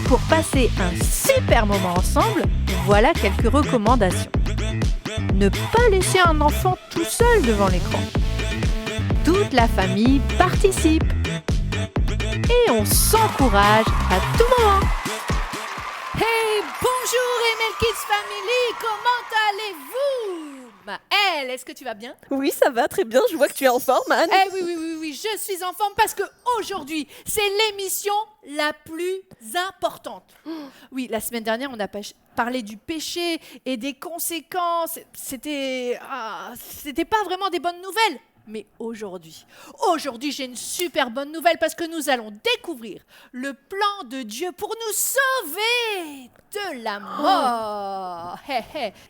Pour passer un super moment ensemble, voilà quelques recommandations. Ne pas laisser un enfant tout seul devant l'écran. Toute la famille participe. Et on s'encourage à tout moment. Hey, bonjour ML Kids Family, comment allez-vous? Maëlle, est-ce que tu vas bien? Oui, ça va très bien, je vois que tu es en forme, Anne. Oui, je suis en forme parce que aujourd'hui, c'est l'émission la plus importante. Oui, la semaine dernière, on a parlé du péché et des conséquences. C'était pas vraiment des bonnes nouvelles. Mais aujourd'hui, j'ai une super bonne nouvelle parce que nous allons découvrir le plan de Dieu pour nous sauver de la mort.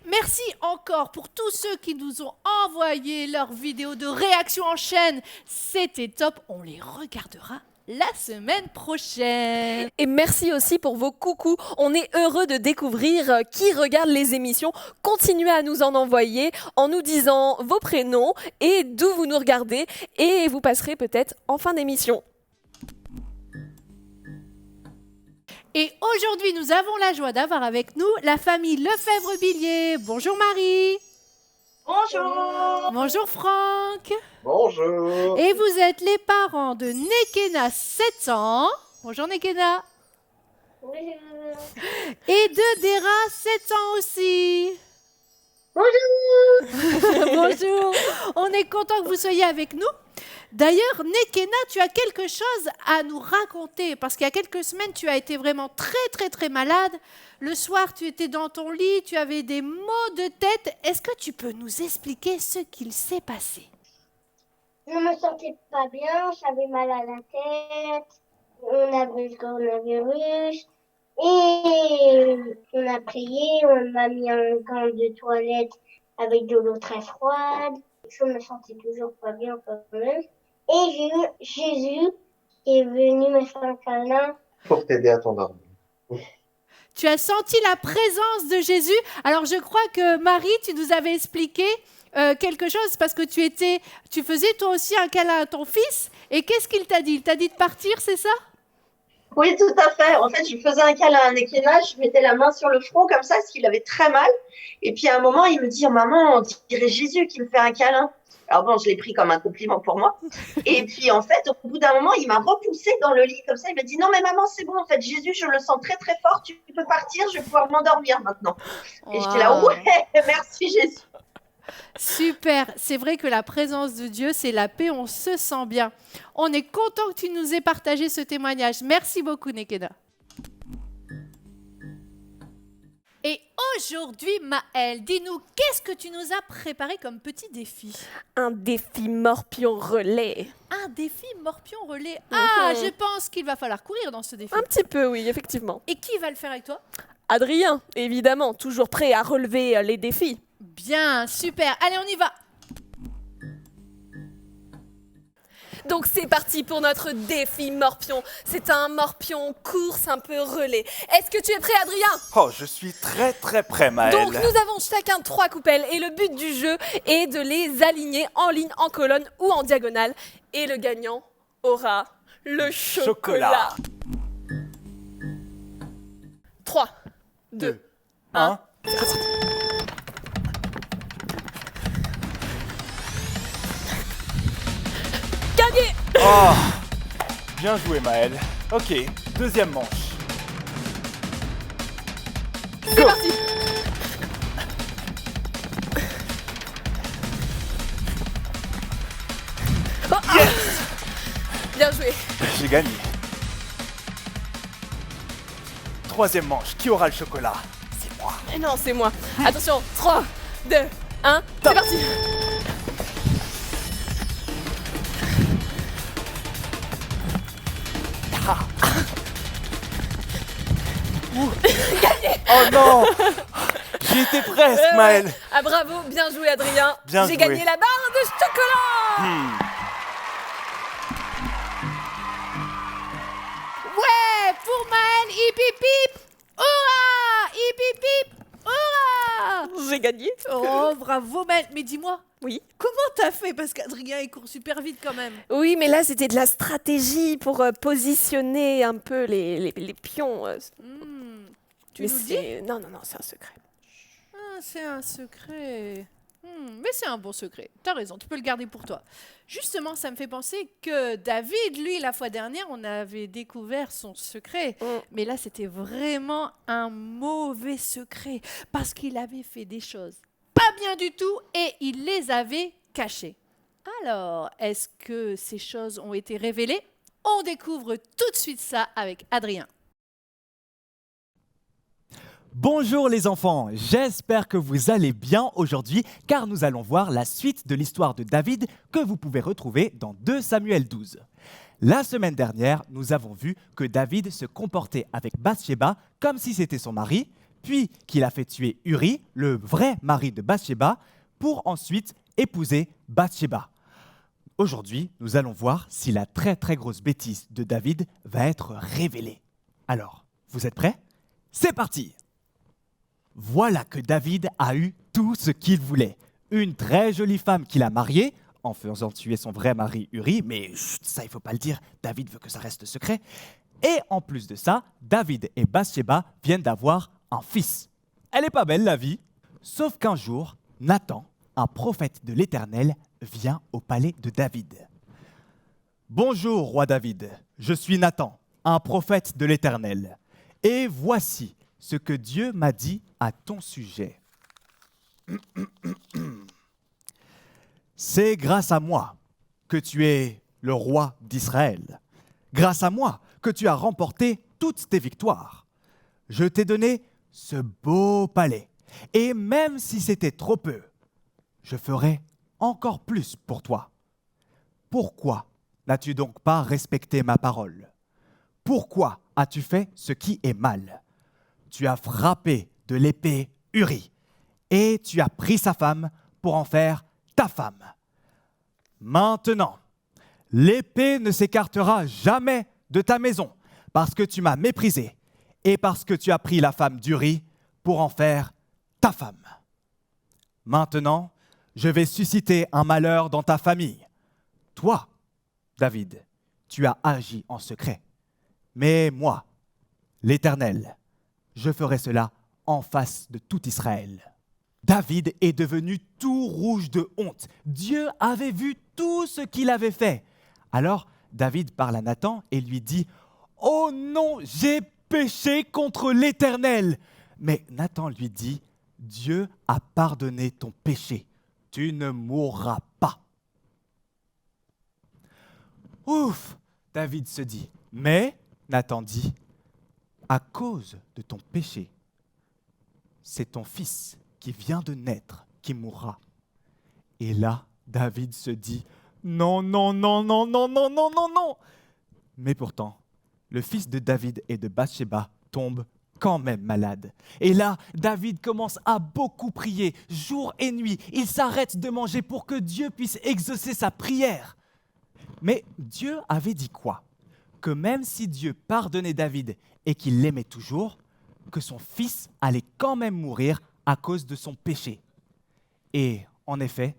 Merci encore pour tous ceux qui nous ont envoyé leurs vidéos de réaction en chaîne. C'était top, on les regardera la semaine prochaine. Et merci aussi pour vos coucous. On est heureux de découvrir qui regarde les émissions. Continuez à nous en envoyer en nous disant vos prénoms et d'où vous nous regardez. Et vous passerez peut-être en fin d'émission. Et aujourd'hui, nous avons la joie d'avoir avec nous la famille Lefebvre-Billier. Bonjour Marie. Bonjour. Bonjour Franck. Bonjour. Et vous êtes les parents de Nekena, 7 ans. Bonjour Nekena. Bonjour. Et de Dera, 7 ans aussi. Bonjour. Bonjour. On est content que vous soyez avec nous. D'ailleurs, Nekena, tu as quelque chose à nous raconter parce qu'il y a quelques semaines, tu as été vraiment très malade. Le soir, tu étais dans ton lit, tu avais des maux de tête. Est-ce que tu peux nous expliquer ce qu'il s'est passé? Je me sentais pas bien, j'avais mal à la tête, on avait le coronavirus et on a prié, on m'a mis un gant de toilette avec de l'eau très froide. Je me sentais toujours pas bien quand même. Et j'ai eu Jésus qui est venu me faire un câlin. Pour t'aider à t'endormir. Tu as senti la présence de Jésus. Alors, je crois que Marie, tu nous avais expliqué quelque chose parce que tu faisais toi aussi un câlin à ton fils. Et qu'est-ce qu'il t'a dit? Il t'a dit de partir, c'est ça? Oui, tout à fait. En fait, je faisais un câlin à Nekena, je mettais la main sur le front comme ça, parce qu'il avait très mal. Et puis à un moment, il me dit, maman, on dirait Jésus qui me fait un câlin. Alors bon, je l'ai pris comme un compliment pour moi. Et puis en fait, au bout d'un moment, il m'a repoussé dans le lit comme ça. Il m'a dit, non mais maman, c'est bon. En fait, Jésus, je le sens très fort. Tu peux partir, je vais pouvoir m'endormir maintenant. Et j'étais là, ouais, merci Jésus. Super, c'est vrai que la présence de Dieu, c'est la paix, on se sent bien. On est content que tu nous aies partagé ce témoignage. Merci beaucoup, Nekena. Et aujourd'hui, Maëlle, dis-nous, qu'est-ce que tu nous as préparé comme petit défi? Un défi morpion-relais. Un défi morpion-relais. Ah, je pense qu'il va falloir courir dans ce défi. Un petit peu, oui, effectivement. Et qui va le faire avec toi? Adrien, évidemment, toujours prêt à relever les défis. Bien, super. Allez, on y va. Donc c'est parti pour notre défi morpion. C'est un morpion course un peu relais. Est-ce que tu es prêt, Adrien? Oh, je suis très prêt, Maëlle. Donc nous avons chacun 3 coupelles et le but du jeu est de les aligner en ligne, en colonne ou en diagonale. Et le gagnant aura le chocolat. 3, 2, 1. Gagné! Oh, bien joué, Maëlle. Ok, deuxième manche. C'est parti! Oh, Yes! Bien joué. J'ai gagné. Troisième manche, qui aura le chocolat? C'est moi. Mais non, c'est moi. Attention, 3, 2, 1, c'est parti! Gagné! Oh non! J'y étais presque, Maëlle. Ah bravo, bien joué Adrien. Bien J'ai joué. gagné la barre de chocolat. Ouais, pour Maëlle, hip hip hip. Hurrah! Hip hip hip. Hurrah! ça. J'ai gagné. Oh, bravo, Maëlle. Mais dis-moi, Oui. comment t'as fait? Parce qu'Adrien, il court super vite quand même. Oui, mais là, c'était de la stratégie pour positionner un peu les pions. Tu Mais nous le dis? Non, c'est un secret. Ah, c'est un secret. Mais c'est un bon secret. T'as raison, tu peux le garder pour toi. Justement, ça me fait penser que David, lui, la fois dernière, on avait découvert son secret. Mais là, c'était vraiment un mauvais secret parce qu'il avait fait des choses pas bien du tout et il les avait cachées. Alors, est-ce que ces choses ont été révélées? On découvre tout de suite ça avec Adrien. Bonjour les enfants, j'espère que vous allez bien aujourd'hui car nous allons voir la suite de l'histoire de David que vous pouvez retrouver dans 2 Samuel 12. La semaine dernière, nous avons vu que David se comportait avec Bathsheba comme si c'était son mari, puis qu'il a fait tuer Uri, le vrai mari de Bathsheba, pour ensuite épouser Bathsheba. Aujourd'hui, nous allons voir si la très très grosse bêtise de David va être révélée. Alors, vous êtes prêts? C'est parti! Voilà que David a eu tout ce qu'il voulait. Une très jolie femme qu'il a mariée, en faisant tuer son vrai mari Uri, mais chut, ça il ne faut pas le dire, David veut que ça reste secret. Et en plus de ça, David et Bathsheba viennent d'avoir un fils. Elle est pas belle la vie. Sauf qu'un jour, Nathan, un prophète de l'Éternel, vient au palais de David. « Bonjour, roi David, je suis Nathan, un prophète de l'Éternel. Et voici ce que Dieu m'a dit à ton sujet. C'est grâce à moi que tu es le roi d'Israël. Grâce à moi que tu as remporté toutes tes victoires. Je t'ai donné ce beau palais. Et même si c'était trop peu, je ferai encore plus pour toi. Pourquoi n'as-tu donc pas respecté ma parole? Pourquoi as-tu fait ce qui est mal? Tu as frappé de l'épée Uri, et tu as pris sa femme pour en faire ta femme. Maintenant, l'épée ne s'écartera jamais de ta maison, parce que tu m'as méprisé, et parce que tu as pris la femme d'Uri pour en faire ta femme. Maintenant, je vais susciter un malheur dans ta famille. Toi, David, tu as agi en secret, mais moi, l'Éternel, je ferai cela en face de tout Israël. David est devenu tout rouge de honte. Dieu avait vu tout ce qu'il avait fait. Alors, David parle à Nathan et lui dit « Oh non, j'ai péché contre l'Éternel !» Mais Nathan lui dit « Dieu a pardonné ton péché. Tu ne mourras pas. » Ouf, David se dit. Mais Nathan dit « À cause de ton péché, c'est ton fils qui vient de naître qui mourra. » Et là, David se dit « Non, non, non, non, non, non, non, non, non !» Mais pourtant, le fils de David et de Bathsheba tombe quand même malade. Et là, David commence à beaucoup prier, jour et nuit. Il s'arrête de manger pour que Dieu puisse exaucer sa prière. Mais Dieu avait dit quoi? Que même si Dieu pardonnait David et qu'il l'aimait toujours, que son fils allait quand même mourir à cause de son péché. Et en effet,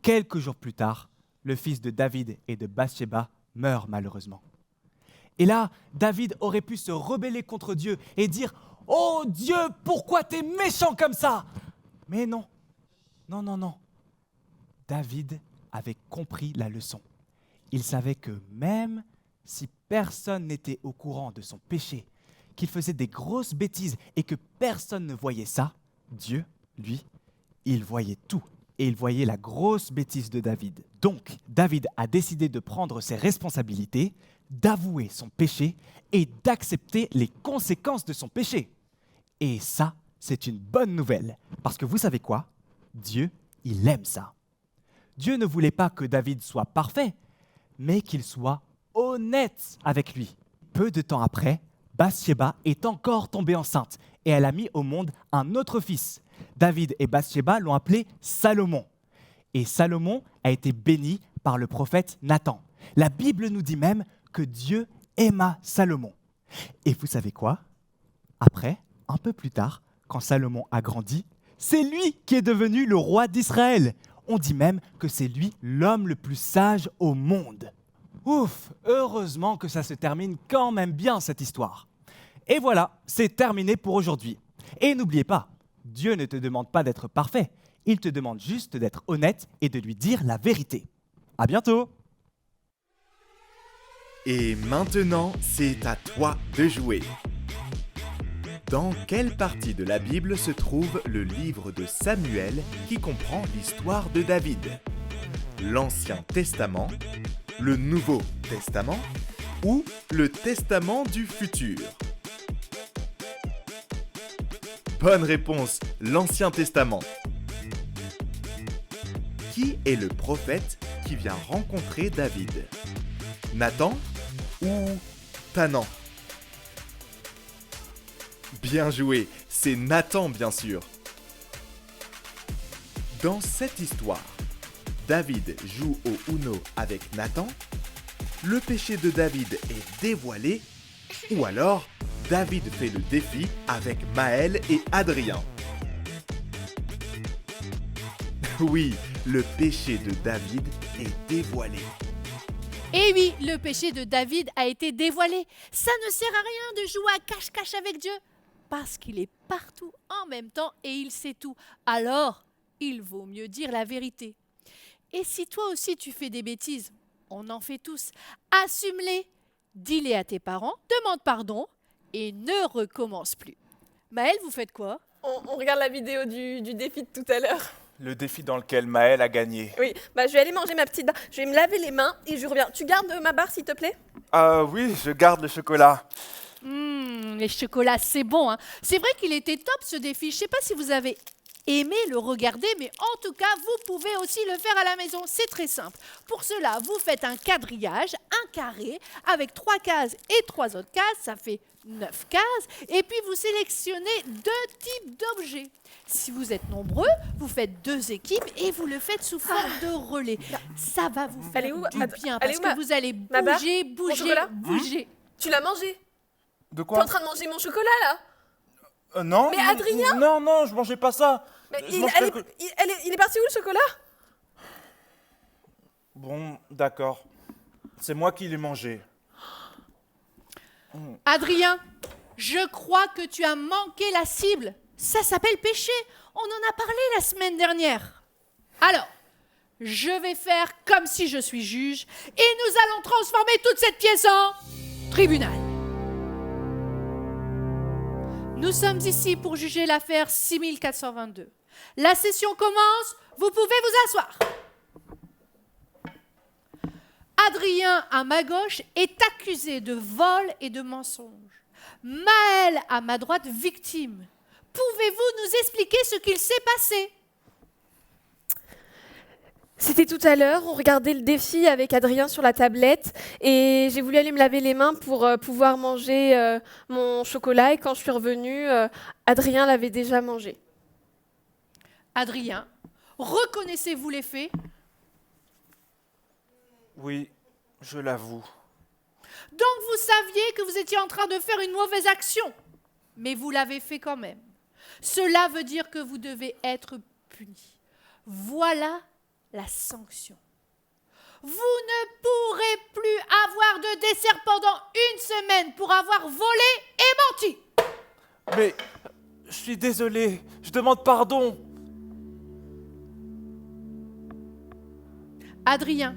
quelques jours plus tard, le fils de David et de Bathsheba meurt malheureusement. Et là, David aurait pu se rebeller contre Dieu et dire « Oh Dieu, pourquoi t'es méchant comme ça ?» Mais non, non, non, non. David avait compris la leçon. Il savait que même si personne n'était au courant de son péché, qu'il faisait des grosses bêtises et que personne ne voyait ça, Dieu, lui, il voyait tout. Et il voyait la grosse bêtise de David. Donc, David a décidé de prendre ses responsabilités, d'avouer son péché et d'accepter les conséquences de son péché. Et ça, c'est une bonne nouvelle. Parce que vous savez quoi? Dieu, il aime ça. Dieu ne voulait pas que David soit parfait, mais qu'il soit honnête avec lui. Peu de temps après, Bathsheba est encore tombée enceinte et elle a mis au monde un autre fils. David et Bathsheba l'ont appelé Salomon. Et Salomon a été béni par le prophète Nathan. La Bible nous dit même que Dieu aima Salomon. Et vous savez quoi? Après, un peu plus tard, quand Salomon a grandi, c'est lui qui est devenu le roi d'Israël. On dit même que c'est lui l'homme le plus sage au monde. Ouf, heureusement que ça se termine quand même bien cette histoire. Et voilà, c'est terminé pour aujourd'hui. Et n'oubliez pas, Dieu ne te demande pas d'être parfait, il te demande juste d'être honnête et de lui dire la vérité. À bientôt! Et maintenant, c'est à toi de jouer. Dans quelle partie de la Bible se trouve le livre de Samuel qui comprend l'histoire de David? L'Ancien Testament, le Nouveau Testament ou le Testament du futur? Bonne réponse, l'Ancien Testament. Qui est le prophète qui vient rencontrer David? Nathan ou Tanan? Bien joué, c'est Nathan bien sûr. Dans cette histoire, David joue au Uno avec Nathan, le péché de David est dévoilé, ou alors David fait le défi avec Maël et Adrien. Oui, le péché de David est dévoilé. Et oui, le péché de David a été dévoilé. Ça ne sert à rien de jouer à cache-cache avec Dieu, parce qu'il est partout en même temps et il sait tout. Alors, il vaut mieux dire la vérité. Et si toi aussi tu fais des bêtises, on en fait tous, assume-les, dis-les à tes parents, demande pardon et ne recommence plus. Maëlle, vous faites quoi? On regarde la vidéo du défi de tout à l'heure. Le défi dans lequel Maëlle a gagné. Oui, je vais aller manger ma petite barre. Je vais me laver les mains et je reviens. Tu gardes ma barre, s'il te plaît? Oui, je garde le chocolat. Les chocolats, c'est bon, hein. C'est vrai qu'il était top ce défi. Je ne sais pas si vous avez aimé le regarder, mais en tout cas, vous pouvez aussi le faire à la maison. C'est très simple. Pour cela, vous faites un quadrillage, un carré, avec 3 cases et 3 autres cases. Ça fait 9 cases. Et puis, vous sélectionnez 2 types d'objets. Si vous êtes nombreux, vous faites 2 équipes et vous le faites sous forme de relais. Ça va vous faire du bien parce que vous allez bouger, bouger. Tu l'as mangé? De T'es quoi? en train de manger mon chocolat, là? Non. Mais Adrien? Non, je mangeais pas ça. Mais Je il mange est parti où, le chocolat? Bon, d'accord. C'est moi qui l'ai mangé. Adrien, je crois que tu as manqué la cible. Ça s'appelle péché. On en a parlé la semaine dernière. Alors, je vais faire comme si je suis juge et nous allons transformer toute cette pièce en tribunal. Nous sommes ici pour juger l'affaire 6422. La session commence, vous pouvez vous asseoir. Adrien, à ma gauche, est accusé de vol et de mensonge. Maëlle, à ma droite, victime. Pouvez-vous nous expliquer ce qu'il s'est passé? C'était tout à l'heure, on regardait le défi avec Adrien sur la tablette et j'ai voulu aller me laver les mains pour pouvoir manger mon chocolat et quand je suis revenue, Adrien l'avait déjà mangé. Adrien, reconnaissez-vous les faits? Oui, je l'avoue. Donc vous saviez que vous étiez en train de faire une mauvaise action, mais vous l'avez fait quand même. Cela veut dire que vous devez être puni. Voilà la sanction. Vous ne pourrez plus avoir de dessert pendant 1 semaine pour avoir volé et menti. Mais je suis désolé, je demande pardon. Adrien,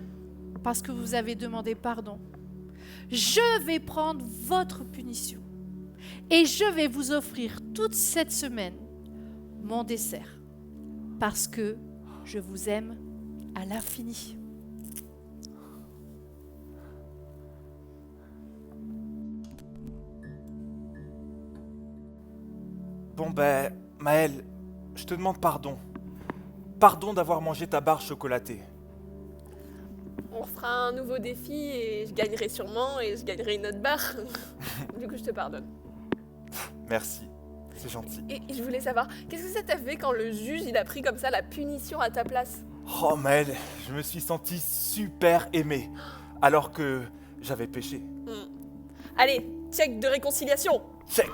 parce que vous avez demandé pardon, je vais prendre votre punition et je vais vous offrir toute cette semaine mon dessert parce que je vous aime à l'infini. Bon ben, Maëlle, je te demande pardon. Pardon d'avoir mangé ta barre chocolatée. On fera un nouveau défi et je gagnerai sûrement et je gagnerai une autre barre. Du coup, je te pardonne. Merci, c'est gentil. Et je voulais savoir, qu'est-ce que ça t'a fait quand le juge il a pris comme ça la punition à ta place? Oh Maëlle, je me suis senti super aimé, alors que j'avais péché. Allez, check de réconciliation. Check.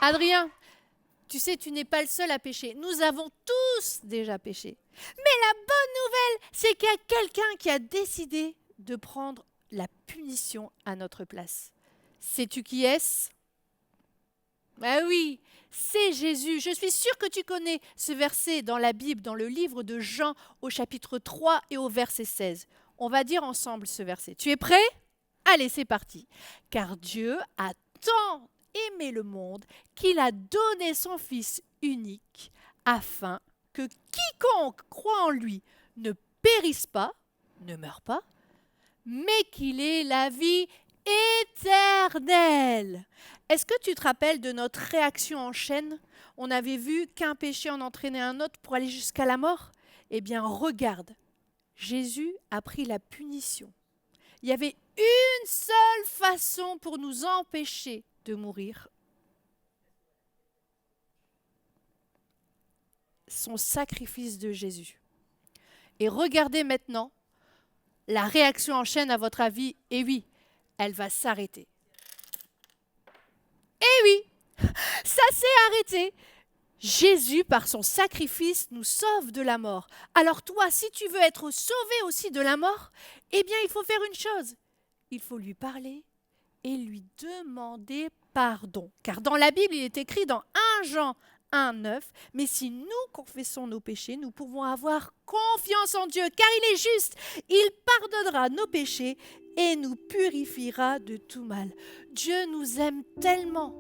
Adrien, tu sais, tu n'es pas le seul à pécher. Nous avons tous déjà péché. Mais la bonne nouvelle, c'est qu'il y a quelqu'un qui a décidé de prendre la punition à notre place. Sais-tu qui est-ce? Ah oui, c'est Jésus. Je suis sûre que tu connais ce verset dans la Bible, dans le livre de Jean, au chapitre 3 et au verset 16. On va dire ensemble ce verset. Tu es prêt? Allez, c'est parti. Car Dieu a tant aimé le monde qu'il a donné son Fils unique afin que quiconque croit en lui ne périsse pas, ne meure pas, mais qu'il ait la vie éternelle. Est-ce que tu te rappelles de notre réaction en chaîne? On avait vu qu'un péché en entraînait un autre pour aller jusqu'à la mort. Eh bien, regarde, Jésus a pris la punition. Il y avait une seule façon pour nous empêcher de mourir. Son sacrifice de Jésus. Et regardez maintenant la réaction en chaîne à votre avis. Et oui, elle va s'arrêter. Et oui, ça s'est arrêté. Jésus, par son sacrifice, nous sauve de la mort. Alors toi, si tu veux être sauvé aussi de la mort, eh bien, il faut faire une chose. Il faut lui parler et lui demander pardon. Car dans la Bible, il est écrit dans 1 Jean 1,9, « Mais si nous confessons nos péchés, nous pouvons avoir confiance en Dieu, car il est juste. Il pardonnera nos péchés et nous purifiera de tout mal. » Dieu nous aime tellement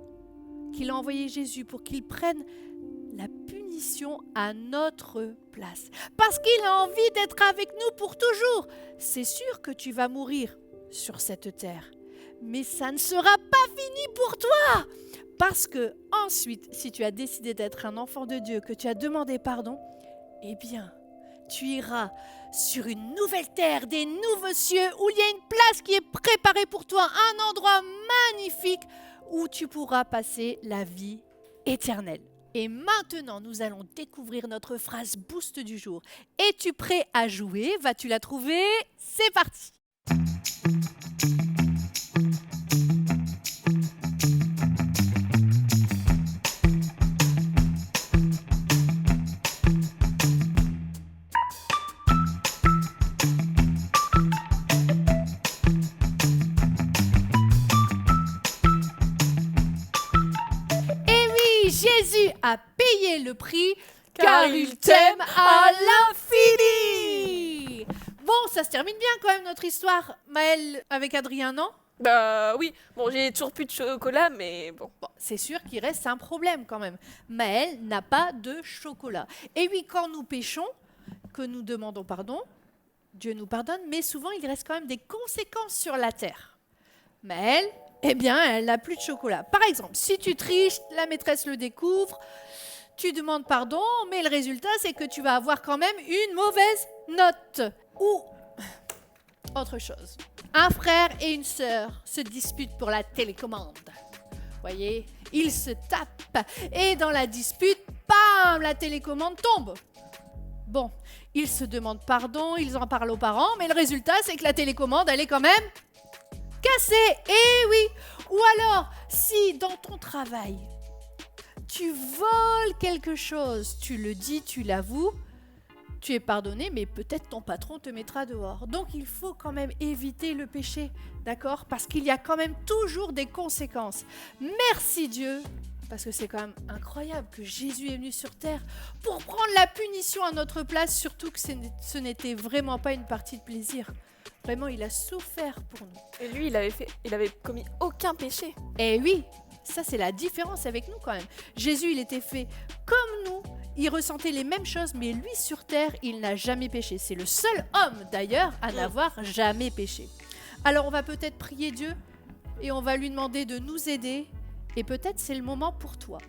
qu'il a envoyé Jésus pour qu'il prenne la punition à notre place. Parce qu'il a envie d'être avec nous pour toujours. C'est sûr que tu vas mourir sur cette terre, mais ça ne sera pas fini pour toi. Parce que ensuite, si tu as décidé d'être un enfant de Dieu, que tu as demandé pardon, eh bien, tu iras sur une nouvelle terre, des nouveaux cieux, où il y a une place qui est préparée pour toi, un endroit magnifique où tu pourras passer la vie éternelle. Et maintenant, nous allons découvrir notre phrase boost du jour. Es-tu prêt à jouer? Vas-tu la trouver? C'est parti! Jésus a payé le prix car il t'aime à l'infini. Bon, ça se termine bien quand même notre histoire, Maëlle avec Adrien, non? Bah oui, bon j'ai toujours plus de chocolat, mais bon. Bon, c'est sûr qu'il reste un problème quand même. Maëlle n'a pas de chocolat. Et oui, quand nous péchons, que nous demandons pardon, Dieu nous pardonne, mais souvent il reste quand même des conséquences sur la terre. Maëlle, eh bien, elle n'a plus de chocolat. Par exemple, si tu triches, la maîtresse le découvre, tu demandes pardon, mais le résultat, c'est que tu vas avoir quand même une mauvaise note. Ou autre chose. Un frère et une sœur se disputent pour la télécommande. Voyez, ils se tapent. Et dans la dispute, bam, la télécommande tombe. Bon, ils se demandent pardon, ils en parlent aux parents, mais le résultat, c'est que la télécommande, elle est quand même cassé, eh oui. Ou alors, si dans ton travail, tu voles quelque chose, tu le dis, tu l'avoues, tu es pardonné, mais peut-être ton patron te mettra dehors. Donc, il faut quand même éviter le péché, d'accord? Parce qu'il y a quand même toujours des conséquences. Merci Dieu, parce que c'est quand même incroyable que Jésus est venu sur terre pour prendre la punition à notre place, surtout que ce n'était vraiment pas une partie de plaisir. Vraiment, il a souffert pour nous. Et lui, il avait commis aucun péché. Eh oui, ça c'est la différence avec nous quand même. Jésus, il était fait comme nous. Il ressentait les mêmes choses, mais lui sur terre, il n'a jamais péché. C'est le seul homme d'ailleurs à n'avoir jamais péché. Alors on va peut-être prier Dieu et on va lui demander de nous aider. Et peut-être c'est le moment pour toi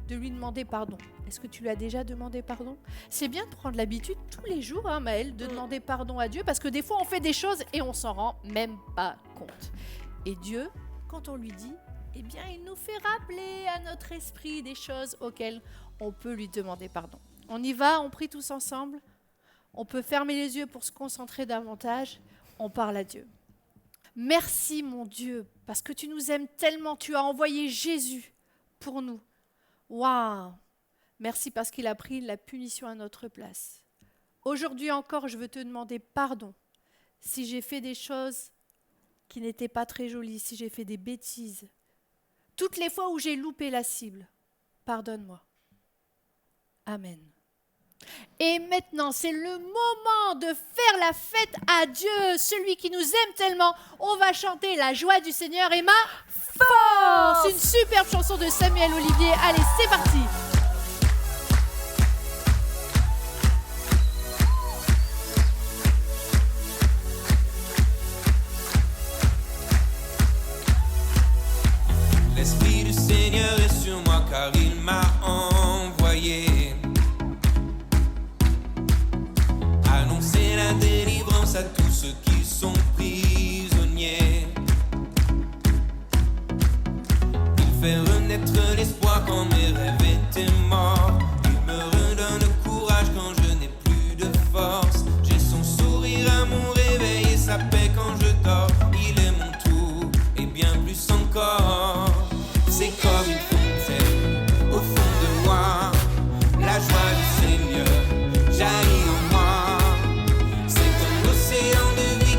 de lui demander pardon. Est-ce que tu lui as déjà demandé pardon? C'est bien de prendre l'habitude tous les jours, hein, Maëlle, de demander pardon à Dieu, parce que des fois on fait des choses et on s'en rend même pas compte. Et Dieu, quand on lui dit, eh bien il nous fait rappeler à notre esprit des choses auxquelles on peut lui demander pardon. On y va, on prie tous ensemble. On peut fermer les yeux pour se concentrer davantage. On parle à Dieu. Merci mon Dieu, parce que tu nous aimes tellement, tu as envoyé Jésus pour nous, Waouh! Merci parce qu'il a pris la punition à notre place. Aujourd'hui encore, je veux te demander pardon si j'ai fait des choses qui n'étaient pas très jolies, si j'ai fait des bêtises. Toutes les fois où j'ai loupé la cible, pardonne-moi. Amen. Et maintenant, c'est le moment de faire la fête à Dieu, celui qui nous aime tellement. On va chanter La joie du Seigneur est ma force. C'est une superbe chanson de Samuel Olivier. Allez, c'est parti. L'Esprit du Seigneur est sur moi car il m'a envoyé annoncer la délivrance à tous ceux qui sont prisonniers. Il fait renaître l'espoir quand mes rêves étaient morts. Il me redonne le courage quand je n'ai plus de force. J'ai son sourire à mon réveil et sa paix quand je dors. Il est mon tout et bien plus encore. C'est comme une fontaine au fond de moi. La joie du Seigneur jaillit en moi. C'est un océan de vie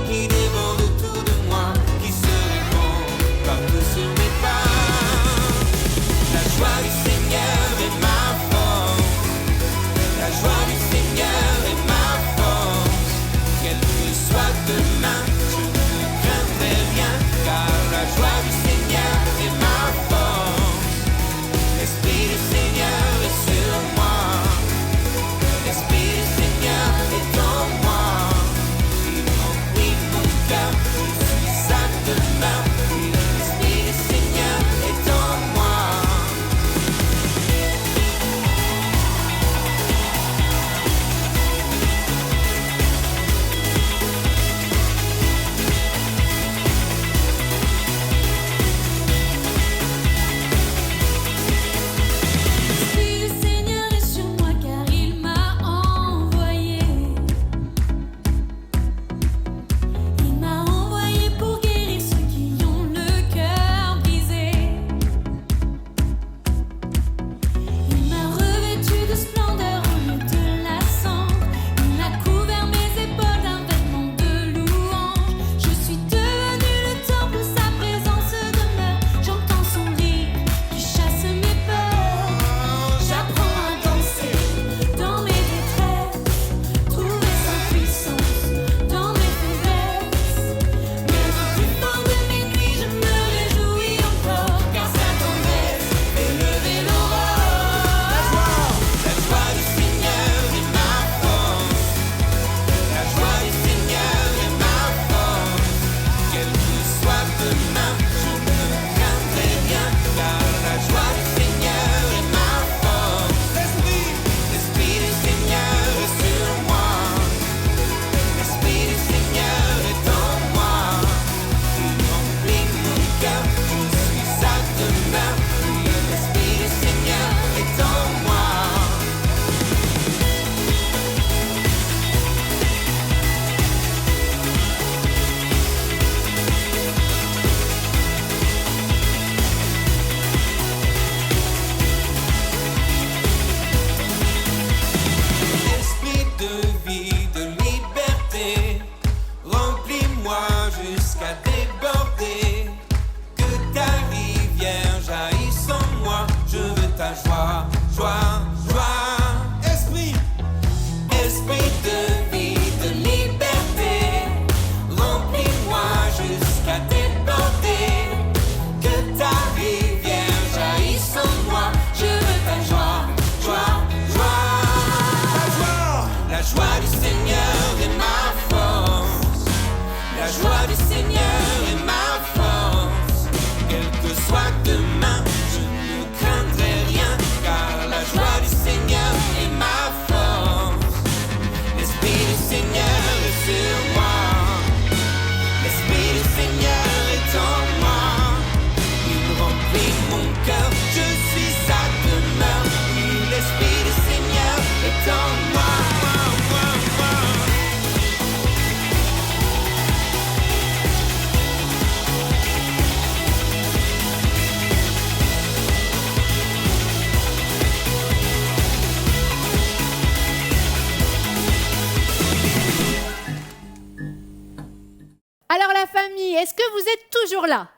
Alors la famille, est-ce que vous êtes toujours là?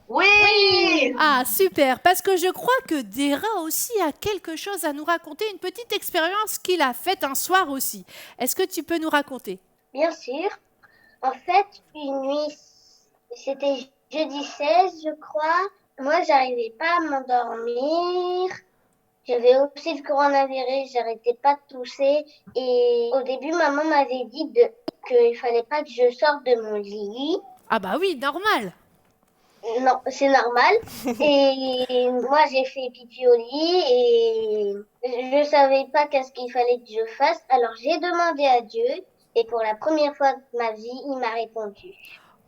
Oui. Ah, super, parce que je crois que Dera aussi a quelque chose à nous raconter, une petite expérience qu'il a faite un soir aussi. Est-ce que tu peux nous raconter? Bien sûr. En fait, une nuit, c'était jeudi 16, je crois. Moi, j'arrivais pas à m'endormir. J'avais aussi le coronavirus, j'arrêtais pas de tousser. Et au début, maman m'avait dit qu'il fallait pas que je sorte de mon lit. Ah bah oui, normal. Non, c'est normal. Et moi, j'ai fait pipi au lit et je savais pas qu'est-ce qu'il fallait que je fasse. Alors, j'ai demandé à Dieu et pour la première fois de ma vie, il m'a répondu.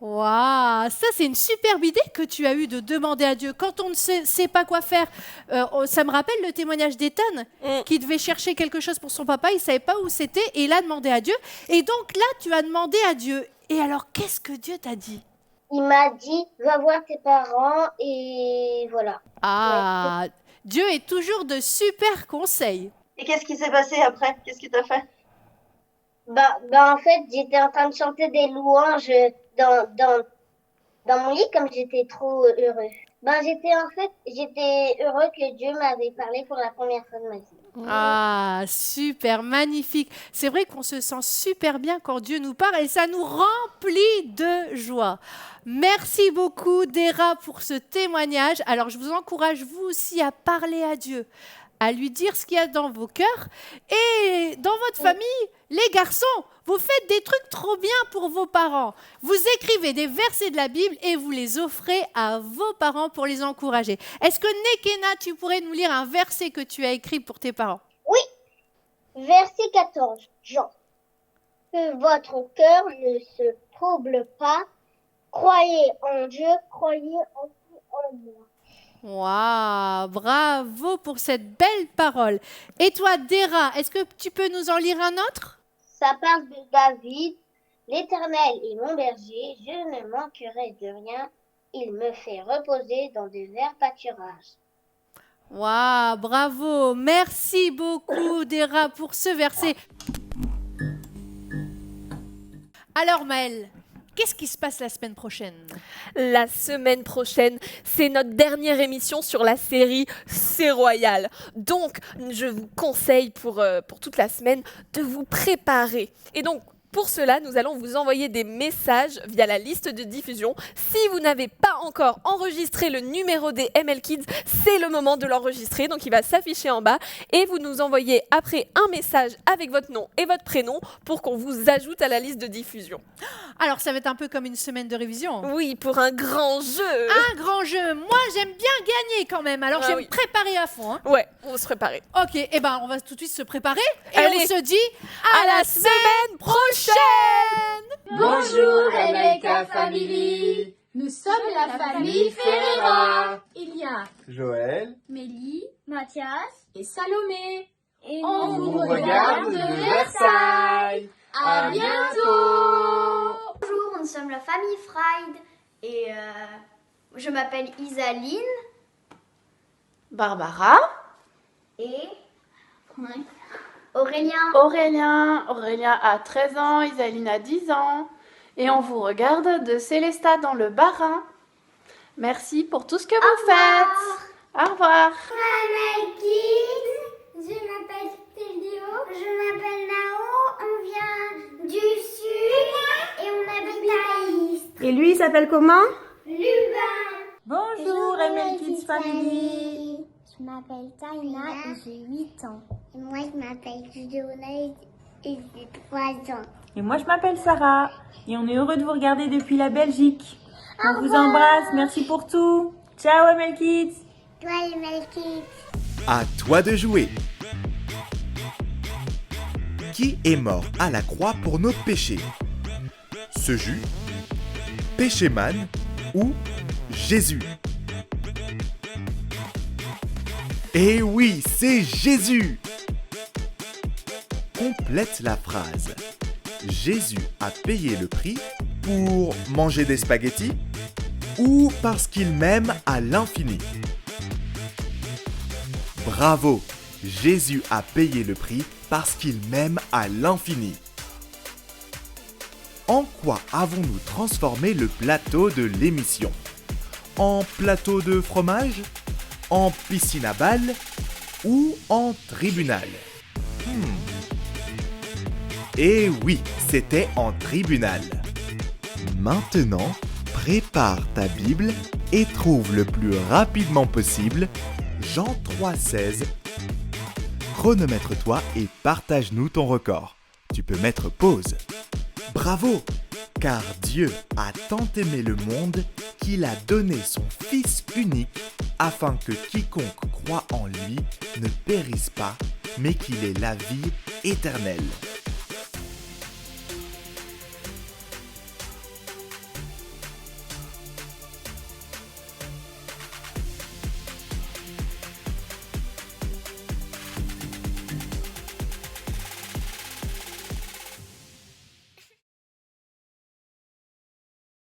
Waouh, ça c'est une superbe idée que tu as eue de demander à Dieu. Quand on ne sait pas quoi faire, ça me rappelle le témoignage d'Ethan qui devait chercher quelque chose pour son papa, il ne savait pas où c'était et il a demandé à Dieu. Et donc là, tu as demandé à Dieu. Et alors, qu'est-ce que Dieu t'a dit? Il m'a dit, va voir tes parents et voilà. Ah, Dieu est toujours de super conseils. Et qu'est-ce qui s'est passé après? Qu'est-ce que t'as fait? En fait, j'étais en train de chanter des louanges dans mon lit comme j'étais trop heureux. J'étais heureux que Dieu m'avait parlé pour la première fois de ma vie. Ah, super, magnifique. C'est vrai qu'on se sent super bien quand Dieu nous parle et ça nous remplit de joie. Merci beaucoup, Dera, pour ce témoignage. Alors, je vous encourage, vous aussi, à parler à Dieu, à lui dire ce qu'il y a dans vos cœurs. Et dans votre famille, les garçons, vous faites des trucs trop bien pour vos parents. Vous écrivez des versets de la Bible et vous les offrez à vos parents pour les encourager. Est-ce que Nekena, tu pourrais nous lire un verset que tu as écrit pour tes parents? Oui, verset 14, Jean. Que votre cœur ne se trouble pas. Croyez en Dieu, croyez aussi en moi. Waouh, bravo pour cette belle parole. Et toi, Dera, est-ce que tu peux nous en lire un autre? Ça parle de David. L'Éternel est mon berger, je ne manquerai de rien. Il me fait reposer dans de verts pâturages. Waouh, bravo. Merci beaucoup, Dera, pour ce verset. Alors, Maëlle, qu'est-ce qui se passe la semaine prochaine? La semaine prochaine, c'est notre dernière émission sur la série C'est Royal. Donc, je vous conseille pour toute la semaine de vous préparer. Et donc, pour cela, nous allons vous envoyer des messages via la liste de diffusion. Si vous n'avez pas encore enregistré le numéro des ML Kids, c'est le moment de l'enregistrer. Donc, il va s'afficher en bas et vous nous envoyez après un message avec votre nom et votre prénom pour qu'on vous ajoute à la liste de diffusion. Alors, ça va être un peu comme une semaine de révision. Oui, pour un grand jeu. Un grand jeu. Moi, j'aime bien gagner quand même. Alors, je vais me préparer à fond. Hein. Ouais, on va se préparer. Ok, et ben, on va tout de suite se préparer. Et allez, on se dit à la semaine prochaine. Bonjour MLK Family. Nous sommes la famille Ferreira. Il y a Joël, Mélie, Mathias et Salomé. Et on vous regarde de Versailles. À bientôt. Bonjour, nous sommes la famille Fried et je m'appelle Isaline, Barbara et Aurélien. Aurélien a 13 ans, Isaline a 10 ans et on vous regarde de Célestat dans le Bas-Rhin. Merci pour tout ce que vous faites. Au revoir. Je m'appelle Théo, je m'appelle Nao, on vient du sud et on habite à Istres. Et lui, il s'appelle comment? Lubin. Bonjour ML Kids Family. Je m'appelle Taina et j'ai 8 ans. Et moi, je m'appelle Juliana et j'ai 3 ans. Et moi, je m'appelle Sarah et on est heureux de vous regarder depuis la Belgique. On vous embrasse, merci pour tout. Ciao ML Kids. Toi ML Kids. À toi de jouer. Qui est mort à la croix pour nos péchés? Ce jus, Péchéman ou Jésus? Eh oui, c'est Jésus! Complète la phrase. Jésus a payé le prix pour manger des spaghettis ou parce qu'il m'aime à l'infini? Bravo! Jésus a payé le prix parce qu'il m'aime à l'infini. En quoi avons-nous transformé le plateau de l'émission? En plateau de fromage? En piscine à balles? Ou en tribunal? Eh oui, c'était en tribunal. Maintenant, prépare ta Bible et trouve le plus rapidement possible Jean 3,16. Chronomètre-toi et partage-nous ton record. Tu peux mettre pause. Bravo! Car Dieu a tant aimé le monde qu'il a donné son Fils unique afin que quiconque croit en lui ne périsse pas, mais qu'il ait la vie éternelle.